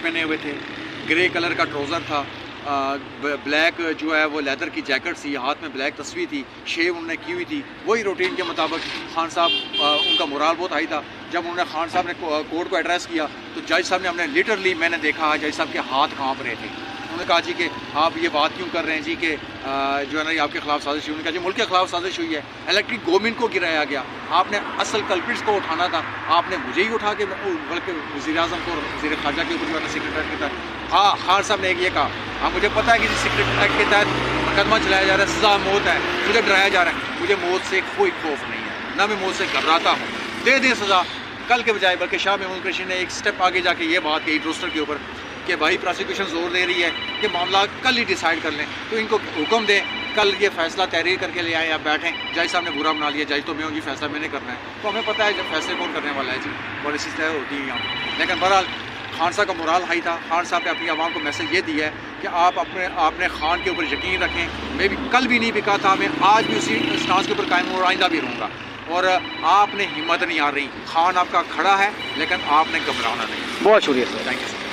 पहने हुए थे, ग्रे कलर का ट्राउज़र था, ब्लैक जो है वो लेदर की जैकेट थी, हाथ में ब्लैक तस्वीर थी, शेव उन्होंने की हुई थी। वही रूटीन के मुताबिक खान साहब उनका मोराल बहुत हाई था। जब उन्होंने खान साहब ने कोर्ट को एड्रेस किया तो जज साहब ने, हमने लिटरली मैंने देखा जज साहब के हाथ कांप रहे थे। उन्होंने कहा जी कि आप ये बात क्यों कर रहे हैं जी कि जो है ना आपके खिलाफ साजिश हुई। उन्होंने कहा जी मुल्क के खिलाफ साजिश हुई है, इलेक्ट्रिक गवर्नमेंट को गिराया गया, आपने असल कल्प्रिट्स को उठाना था, आपने मुझे ही उठा के बल्कि वज़ीर आज़म को वज़ीर ख़ारजा के ऊपर जो है सेक्रेटरी के तहत। हाँ, खान साहब ने ये कहा, हाँ मुझे पता है कि सेक्रेटरी एक्ट के तहत मुकदमा चलाया जा रहा है, सज़ा मौत है, मुझे डराया जा रहा है, मुझे मौत से कोई खौफ नहीं है, ना मैं मौत से घबराता हूँ, दे दें सज़ा कल के बजाय। बल्कि शाह महमूद कुरैशी ने एक स्टेप आगे जाके ये बात कही रोस्टर के ऊपर कि भाई प्रोसिक्यूशन जोर दे रही है कि मामला कल ही डिसाइड कर लें, तो इनको हुक्म दें कल ये फैसला तहरीर करके ले आए या बैठें। जज साहब ने बुरा बना लिया, जज तो मैं होंगी, फैसला मैंने करना है, तो हमें पता है जब फैसले कौन करने वाला है जी, पॉलिसी तय होती है यहाँ। लेकिन बहरहाल खान साहब का मोराल हाई था। खान साहब ने अपनी आवाम को मैसेज ये दिया है कि आप आपने खान के ऊपर यकीन रखें। मैं भी कल भी नहीं बिका था, मैं आज भी उसी स्टांस के ऊपर कायम और आइंदा भी रहूँगा। और आपने हिम्मत नहीं आ रही, खान आपका खड़ा है लेकिन आपने घबराना नहीं। बहुत शुक्रिया सर। Thank you sir.